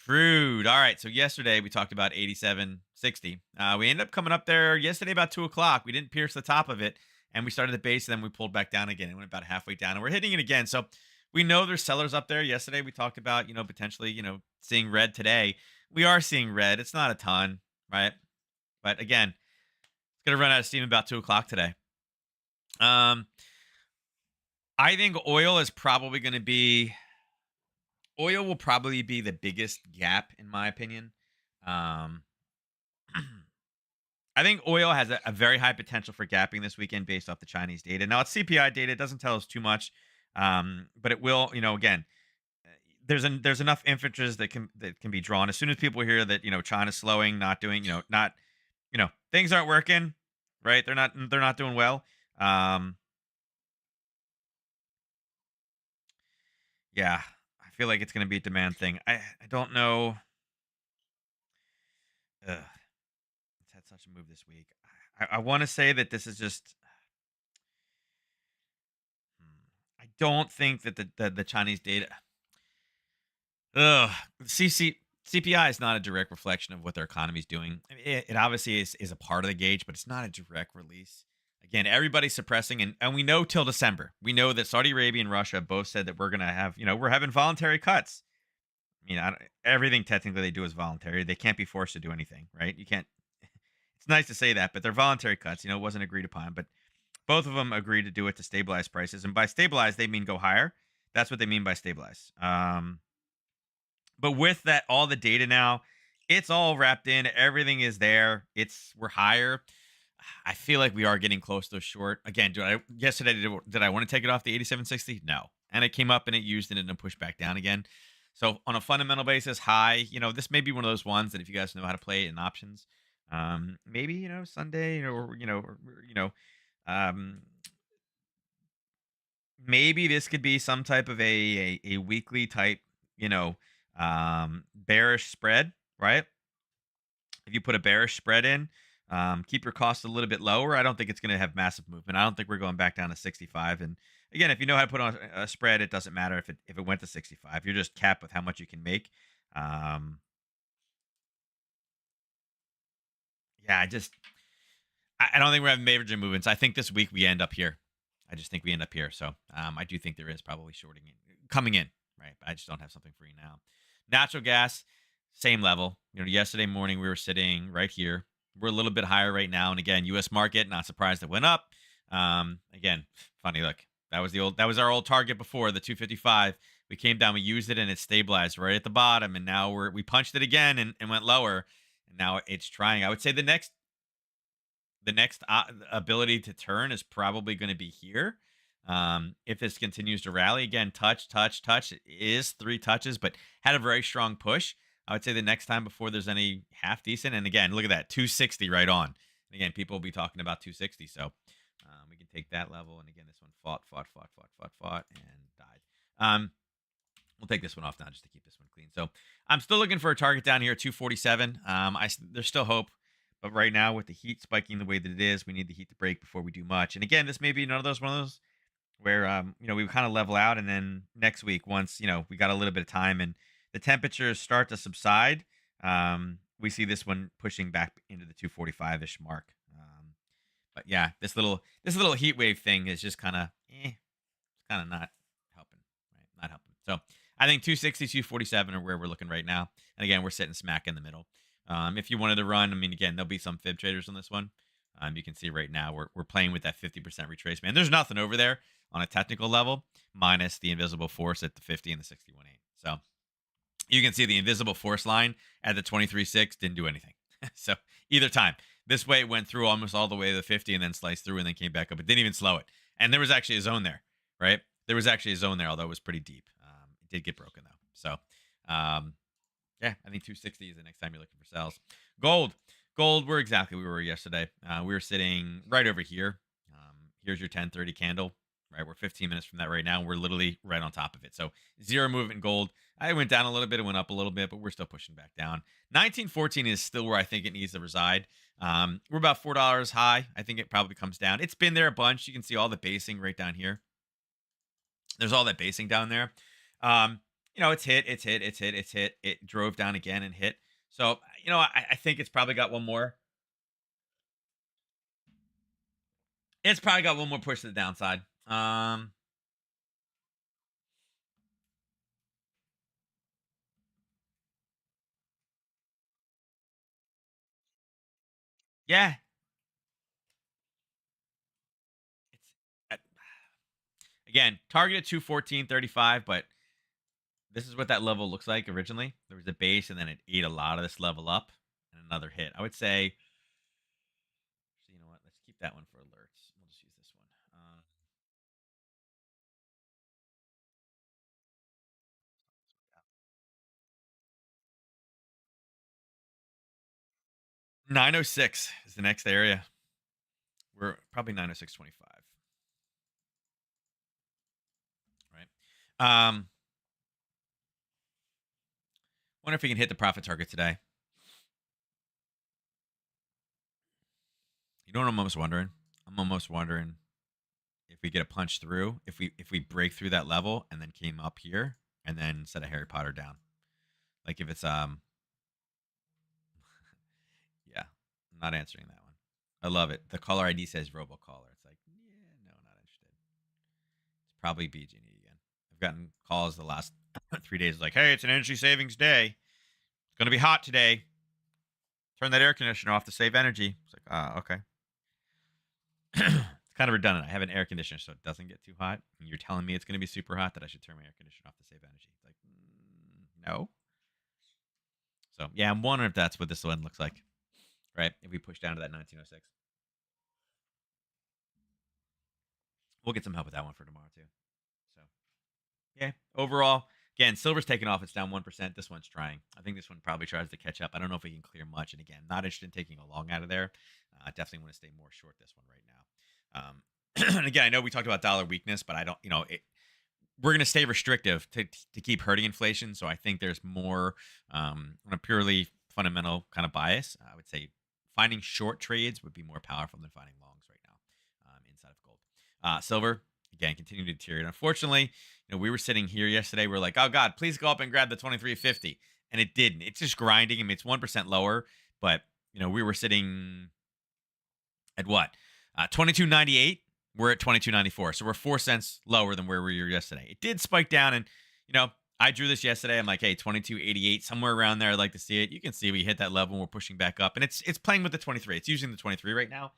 Crude. All right. So yesterday we talked about 87.60. We ended up coming up there yesterday about 2 o'clock. We didn't pierce the top of it, and we started the base, and then we pulled back down again. It went about halfway down, and we're hitting it again. So we know there's sellers up there. Yesterday we talked about, potentially, seeing red today. We are seeing red. It's not a ton, right? But again, it's going to run out of steam about 2 o'clock today. I think oil will probably be the biggest gap, in my opinion. I think oil has a very high potential for gapping this weekend based off the Chinese data. Now, it's CPI data. It doesn't tell us too much, but it will, again, there's enough inferences that can be drawn. As soon as people hear that, China's slowing, not doing, things aren't working, right? They're not doing well. Yeah, I feel like it's going to be a demand thing. I don't know. It's had such a move this week. I want to say that this is just. I don't think that the Chinese data. Ugh, CPI is not a direct reflection of what their economy is doing. I mean, it obviously is a part of the gauge, but it's not a direct release. Again, everybody's suppressing, and we know till December. We know that Saudi Arabia and Russia both said that we're going to have, we're having voluntary cuts. I mean, everything technically they do is voluntary. They can't be forced to do anything, right? You can't. It's nice to say that, but they're voluntary cuts. It wasn't agreed upon, but both of them agreed to do it to stabilize prices. And by stabilize, they mean go higher. That's what they mean by stabilize. But with that, all the data now, it's all wrapped in. Everything is there. We're higher. I feel like we are getting close to short. Again, yesterday, did I want to take it off the 87.60? No. And it came up and it used it and then pushed back down again. So on a fundamental basis, high, this may be one of those ones that if you guys know how to play it in options, maybe, Sunday, maybe this could be some type of a weekly type, bearish spread, right? If you put a bearish spread in, keep your costs a little bit lower. I don't think it's going to have massive movement. I don't think we're going back down to 65. And again, if you know how to put on a spread, it doesn't matter if it went to 65. You're just capped with how much you can make. Yeah, I don't think we're having major movements. I think this week we end up here. I just think we end up here. So I do think there is probably shorting coming in, right? I just don't have something for you now. Natural gas, same level. Yesterday morning we were sitting right here. We're a little bit higher right now. And again, U.S. market, not surprised it went up. Again, funny look. That was our old target before, the 255. We came down, we used it, and it stabilized right at the bottom. And now we punched it again and went lower. And now it's trying. I would say the next ability to turn is probably going to be here. If this continues to rally again, touch. It is 3 touches, but had a very strong push. I would say the next time before there's any half decent. And again, look at that, 260 right on. And again, people will be talking about 260. So we can take that level. And again, this one fought, and died. We'll take this one off now just to keep this one clean. So I'm still looking for a target down here at 247. There's still hope. But right now, with the heat spiking the way that it is, we need the heat to break before we do much. And again, this may be one of those where we kind of level out, and then next week, once we got a little bit of time and the temperatures start to subside, we see this one pushing back into the 245-ish mark. But yeah, this little heat wave thing is just kind of it's kind of not helping, right? Not helping. So I think 260, 247 are where we're looking right now. And again, we're sitting smack in the middle. If you wanted to run, I mean, again, there'll be some fib traders on this one. You can see right now we're playing with that 50% retracement. And there's nothing over there on a technical level, minus the invisible force at the 50 and the 61.8. So you can see the invisible force line at the 23.6 didn't do anything. So either time. This way it went through almost all the way to the 50 and then sliced through and then came back up. It didn't even slow it. And there was actually a zone there, right? There was actually a zone there, although it was pretty deep. It did get broken, though. So, yeah, I think 260 is the next time you're looking for sales. Gold, we're exactly where we were yesterday. We were sitting right over here. Here's your 1030 candle, right? We're 15 minutes from that right now. We're literally right on top of it. So zero movement in gold. I went down a little bit. It went up a little bit, but we're still pushing back down. 1914 is still where I think it needs to reside. We're about $4 high. I think it probably comes down. It's been there a bunch. You can see all the basing right down here. There's all that basing down there. It's hit. It drove down again and hit. So, I think it's probably got one more. It's probably got one more push to the downside. Yeah. It's again, targeted 214.35, but this is what that level looks like originally. There was a base, and then it ate a lot of this level up, and another hit. I would say, so you know what? Let's keep that one for alerts. We'll just use this one. 906 is the next area. We're probably 906.25. Right. Wonder if we can hit the profit target today. You know what I'm almost wondering? I'm almost wondering if we get a punch through, if we break through that level and then came up here and then set a Harry Potter down. Like if it's yeah, I'm not answering that one. I love it. The caller ID says robocaller. It's like, yeah, no, not interested. It's probably BG again. I've gotten calls the last 3 days like, hey, it's an energy savings day. It's gonna be hot today. Turn that air conditioner off to save energy. It's like, okay. It's kind of redundant. I have an air conditioner so it doesn't get too hot. And you're telling me it's going to be super hot that I should turn my air conditioner off to save energy. It's like, no. So, yeah, I'm wondering if that's what this one looks like, right? If we push down to that 1906. We'll get some help with that one for tomorrow, too. So, yeah, overall, again, silver's taking off. It's down 1%. This one's trying. I think this one probably tries to catch up. I don't know if we can clear much. And again, not interested in taking a long out of there. I definitely want to stay more short this one right now. And again, I know we talked about dollar weakness, but I don't, we're going to stay restrictive to keep hurting inflation. So I think there's more on a purely fundamental kind of bias. I would say finding short trades would be more powerful than finding longs right now inside of gold. Silver, again, continuing to deteriorate. Unfortunately, we were sitting here yesterday. We're like, oh God, please go up and grab the 23.50. And it didn't. It's just grinding. I mean, it's 1% lower, but we were sitting at what? 22.98. We're at 22.94. So we're 4 cents lower than where we were yesterday. It did spike down, and I drew this yesterday. I'm like, hey, 22.88, somewhere around there. I'd like to see it. You can see we hit that level and we're pushing back up. And it's playing with the 23. It's using the 23 right now.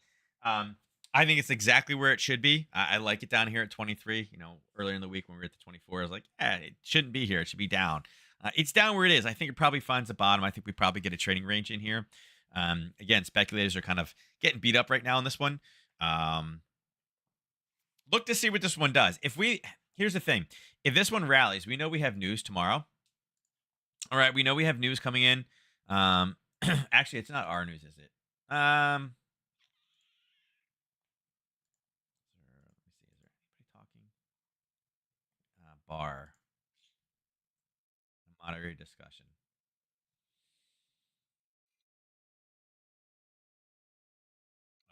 I think it's exactly where it should be. I like it down here at 23. Earlier in the week when we were at the 24, I was like, it shouldn't be here. It should be down. It's down where it is. I think it probably finds the bottom. I think we probably get a trading range in here. Again, speculators are kind of getting beat up right now on this one. Look to see what this one does. Here's the thing. If this one rallies, we know we have news tomorrow. All right, we know we have news coming in. Actually, it's not our news, is it? bar. A moderated discussion.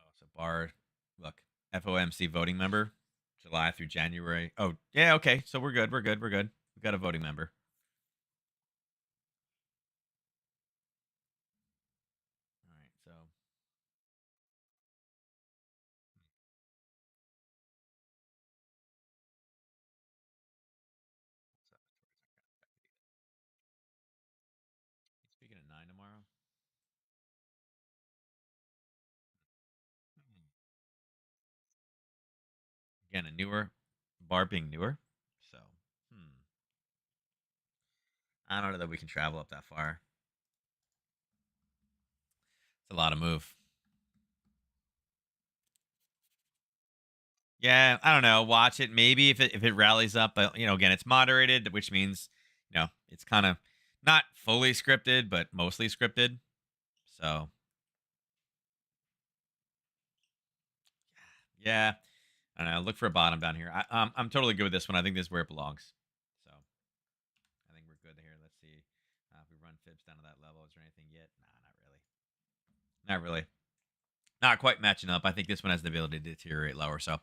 Oh, so bar. Look, FOMC voting member, July through January. Oh, yeah, okay. So we're good. We're good. We're good. We got a voting member. All right. So he's speaking at 9 tomorrow. Hmm. Again, a newer bar being newer. So, I don't know that we can travel up that far. It's a lot of move. Yeah, I don't know. Watch it. Maybe if it rallies up, but again, it's moderated, which means it's kind of not fully scripted, but mostly scripted. So yeah, I don't know. Look for a bottom down here. I'm totally good with this one. I think this is where it belongs. So I think we're good here. Let's see if we run fibs down to that level. Is there anything yet? Nah, not really. Not really. Not quite matching up. I think this one has the ability to deteriorate lower. So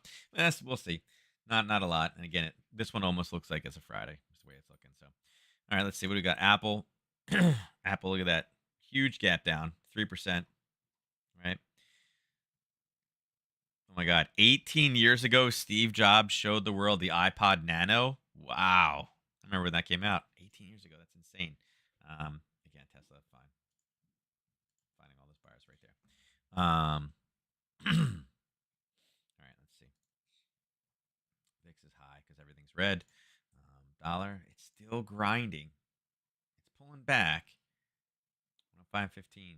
we'll see. Not a lot. And again, this one almost looks like it's a Friday. That's the way it's looking. So all right, let's see what we got. Apple, Apple. Look at that huge gap down, 3%. Right. Oh my God. 18 years ago, Steve Jobs showed the world the iPod Nano. Wow. I remember when that came out. 18 years ago. That's insane. Again, Tesla, fine. Finding all those buyers right there. All right, let's see. VIX is high because everything's red. Dollar, it's still grinding. It's pulling back. 515.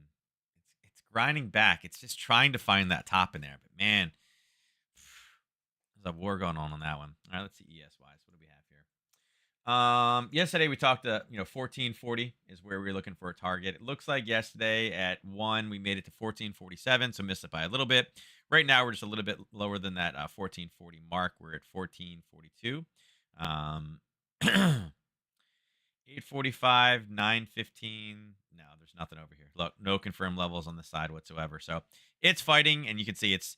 It's grinding back. It's just trying to find that top in there. But man, there's a war going on that one. All right, let's see ES wise. What do we have here? Yesterday we talked 1440 is where we were looking for a target. It looks like yesterday at 1 we made it to 1447, so missed it by a little bit. Right now we're just a little bit lower than that 1440 mark. We're at 1442. Um 845, 915. No, there's nothing over here. Look, no confirmed levels on the side whatsoever. So it's fighting, and you can see it's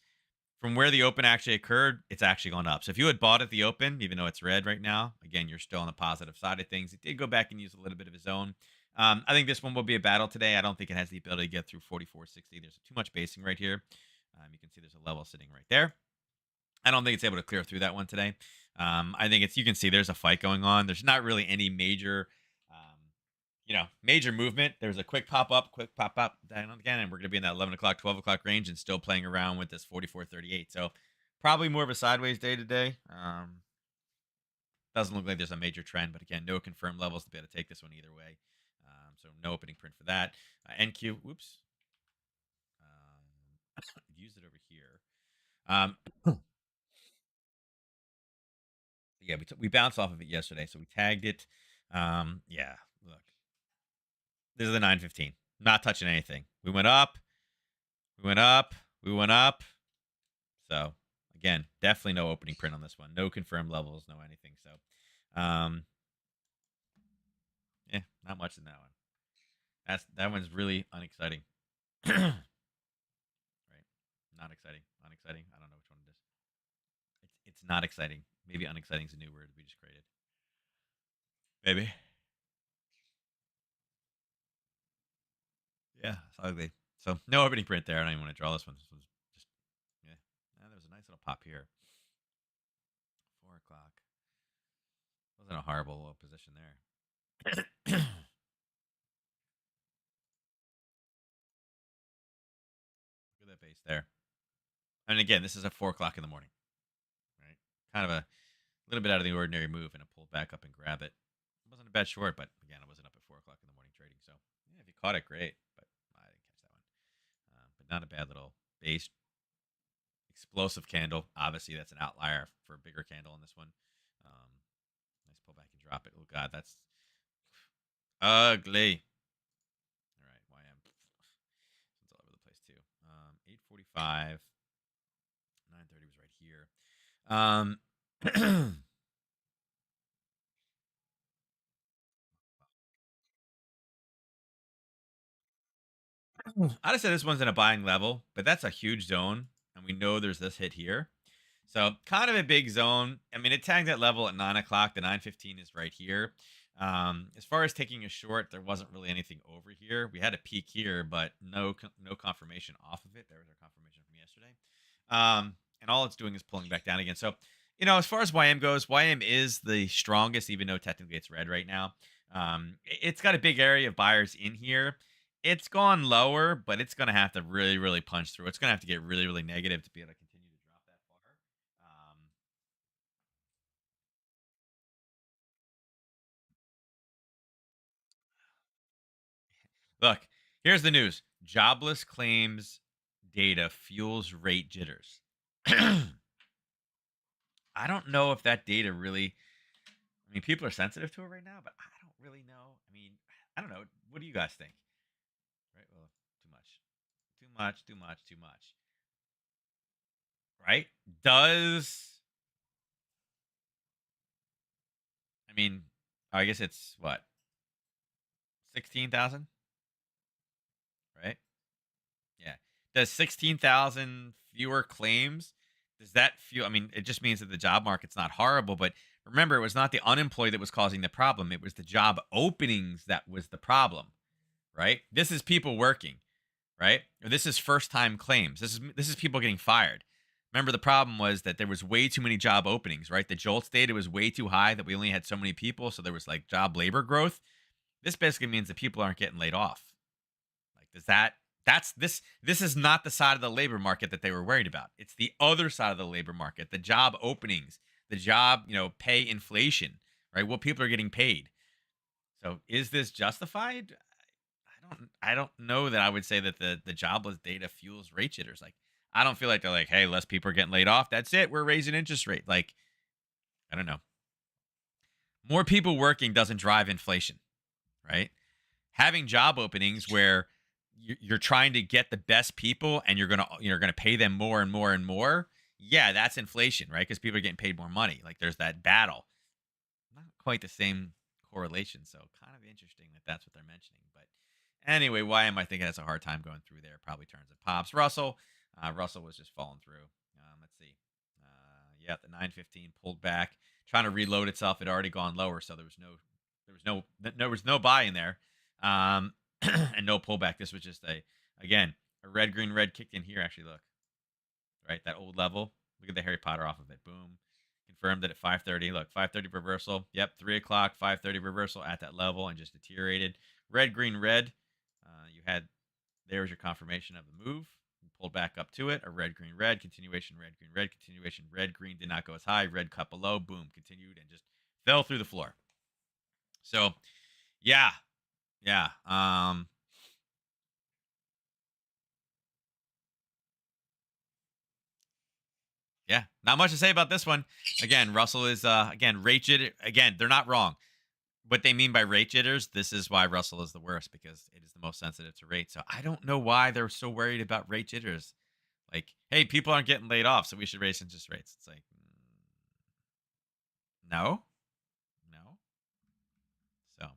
from where the open actually occurred, it's actually gone up. So if you had bought at the open, even though it's red right now, again, you're still on the positive side of things. It did go back and use a little bit of his own. I think this one will be a battle today. I don't think it has the ability to get through 4460. There's too much basing right here. You can see there's a level sitting right there. I don't think it's able to clear through that one today. I think you can see there's a fight going on. There's not really any major, major movement. There's a quick pop up, down again, and we're going to be in that 11 o'clock, 12 o'clock range and still playing around with this 44.38. So probably more of a sideways day today. Doesn't look like there's a major trend, but again, no confirmed levels to be able to take this one either way. So no opening print for that. NQ, whoops. Used it over here. Um, yeah, we bounced off of it yesterday, so we tagged it. Yeah, look, this is the 915. Not touching anything. We went up, we went up, we went up. So again, definitely no opening print on this one. No confirmed levels, no anything. So, yeah, not much in that one. That one's really unexciting. Right? Not exciting. Unexciting. I don't know which one it is. It's not exciting. Maybe unexciting is a new word we just created. Maybe. Yeah, it's ugly. So no opening print there. I don't even want to draw this one. This one's just yeah. There was a nice little pop here. 4 o'clock. Wasn't a horrible little position there. Look at that base there. And again, this is at 4 o'clock in the morning, right? Kind of a little bit out of the ordinary move, and it pulled back up and grab it. It wasn't a bad short, but again, it wasn't up at 4 o'clock in the morning trading. So yeah, if you caught it, great. But I didn't catch that one. But not a bad little base explosive candle. Obviously, that's an outlier for a bigger candle in this one. Um, nice pullback and drop it. Oh God, that's ugly. All right, YM. It's all over the place too. 845, 930 was right here. I'd have said this one's in a buying level, but that's a huge zone, and we know there's this hit here. So kind of a big zone. I mean, it tagged that level at 9 o'clock. The 9:15 is right here. As far as taking a short, there wasn't really anything over here. We had a peak here, but no confirmation off of it. There was our confirmation from yesterday. And all it's doing is pulling back down again. So, as far as YM goes, YM is the strongest, even though technically it's red right now. It's got a big area of buyers in here. It's gone lower, but it's going to have to really, really punch through. It's going to have to get really, really negative to be able to continue to drop that far. Look, here's the news: jobless claims data fuels rate jitters. I don't know if that data really. I mean, people are sensitive to it right now, but I don't really know. I mean, I don't know. What do you guys think? Right? Well, too much, too much, too much, too much. Right? Does I mean? I guess it's what 16,000, right? Yeah. Does 16,000 fewer claims? Does that feel? I mean, it just means that the job market's not horrible, but remember, it was not the unemployed that was causing the problem. It was the job openings that was the problem, right? This is people working, right? Or this is first time claims. This is people getting fired. Remember, the problem was that there was way too many job openings, right? The JOLTS data was way too high that we only had so many people, so there was like job labor growth. This basically means that people aren't getting laid off. Like, does that that's this is not the side of the labor market that they were worried about. It's the other side of the labor market, the job openings, the job, pay inflation, right? What people are getting paid. So is this justified? I don't know that I would say that the jobless data fuels rate jitters. Like, I don't feel like they're like, hey, less people are getting laid off. That's it. We're raising interest rate. Like, I don't know. More people working doesn't drive inflation, right? Having job openings where you're trying to get the best people and you're gonna pay them more and more and more. Yeah, that's inflation, right? Because people are getting paid more money. Like, there's that battle. Not quite the same correlation. So kind of interesting that that's what they're mentioning. But anyway, why am I thinking that's a hard time going through there? Probably turns and pops. Russell was just falling through. Let's see. Yeah, the 9:15 pulled back, trying to reload itself. It already gone lower, so there was no buy in there, and no pullback. This was just a red, green, red kicked in here. Actually, look, right, that old level. Look at the Harry Potter off of it. Boom. Confirmed it at 5:30. Look, 5:30 reversal. Yep, 3 o'clock, 5:30 reversal at that level and just deteriorated. Red, green, red. You had There's your confirmation of the move. Pulled back up to it. A red, green, red continuation. Red, green, red continuation. Red, green did not go as high. Red cut below. Boom, continued and just fell through the floor. So, yeah, yeah. Yeah, not much to say about this one. Again, Russell is again rate jitter. Again, they're not wrong. What they mean by rate jitters, this is why Russell is the worst because it is the most sensitive to rate. So I don't know why they're so worried about rate jitters. Like, hey, people aren't getting laid off, so we should raise interest rates. It's like, no, no. So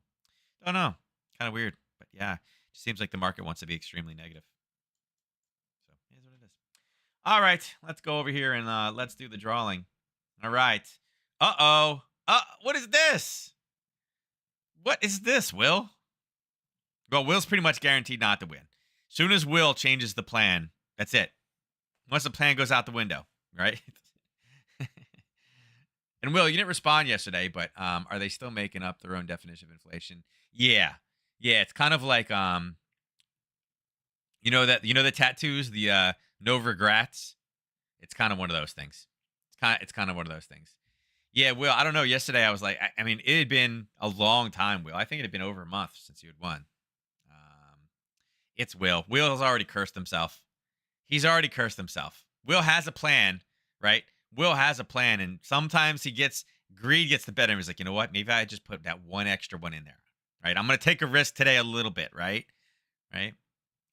don't know. Kind of weird, but yeah, it just seems like the market wants to be extremely negative. So here's what it is. All right, let's go over here and let's do the drawing. All right. Uh oh. What is this? What is this, Will? Well, Will's pretty much guaranteed not to win. Soon as Will changes the plan, that's it. Once the plan goes out the window, right? And Will, you didn't respond yesterday, but are they still making up their own definition of inflation? Yeah, yeah. It's kind of like the tattoos, the no regrets. It's kind of one of those things. It's kind of one of those things. Yeah, Will. I don't know. Yesterday, I was like, I mean, it had been a long time, Will. I think it had been over a month since you had won. Um, it's Will. Will has already cursed himself. He's already cursed himself. Will has a plan, right? Will has a plan, and sometimes greed gets the better. And he's like, you know what? Maybe I just put that one extra one in there, right? I'm gonna take a risk today a little bit, right? Right.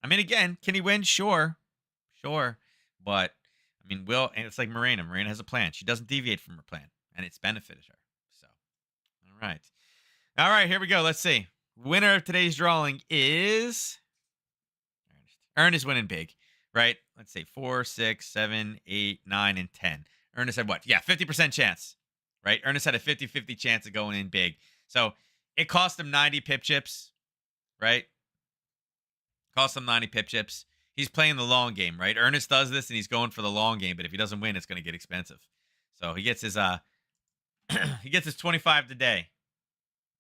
I mean, again, can he win? Sure, sure, but I mean, Will, and it's like Marina. Marina has a plan. She doesn't deviate from her plan, and it's benefited her. So, all right, here we go. Let's see. Winner of today's drawing is. Ernest winning big, right? Let's say 4, 6, 7, 8, 9, and 10. Ernest had what? Yeah, 50% chance, right? Ernest had a 50-50 chance of going in big. So it cost him 90 pip chips, right? Cost him 90 pip chips. He's playing the long game, right? Ernest does this and he's going for the long game, but if he doesn't win, it's going to get expensive. So he gets his he gets his 25 today.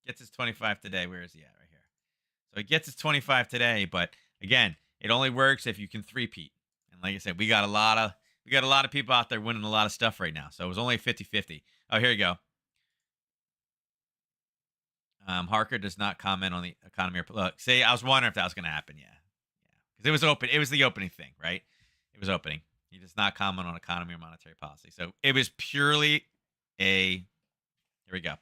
Gets his 25 today. Where is he at? Right here. So he gets his 25 today, but again, it only works if you can three-peat. And like I said, we got a lot of people out there winning a lot of stuff right now. So it was only 50-50. Oh, here you go. Harker does not comment on the economy. Look, see, I was wondering if that was going to happen. Yeah, because it was open. It was the opening thing, right? It was opening. He does not comment on economy or monetary policy. So it was purely a. Here we go.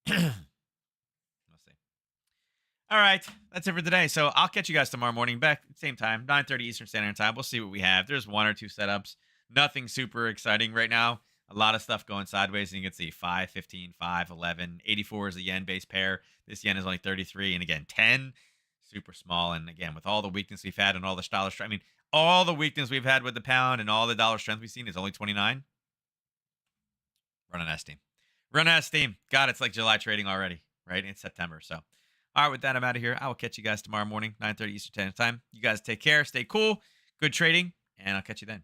Let's see. All right, that's it for today. So I'll catch you guys tomorrow morning, back same time, 9:30 Eastern Standard Time. We'll see what we have. There's one or two setups. Nothing super exciting right now. A lot of stuff going sideways, and you can see 5, 15, 5, 11. 84 is a yen base pair. This yen is only 33, and again 10, super small. And again, with all the weakness we've had and all the dollar strength, I mean, all the weakness we've had with the pound and all the dollar strength we've seen is only 29. Run an S team. Run an S team. God, it's like July trading already, right? It's September. So, all right, with that, I'm out of here. I will catch you guys tomorrow morning, 9:30 Eastern Standard Time. You guys take care. Stay cool. Good trading, and I'll catch you then.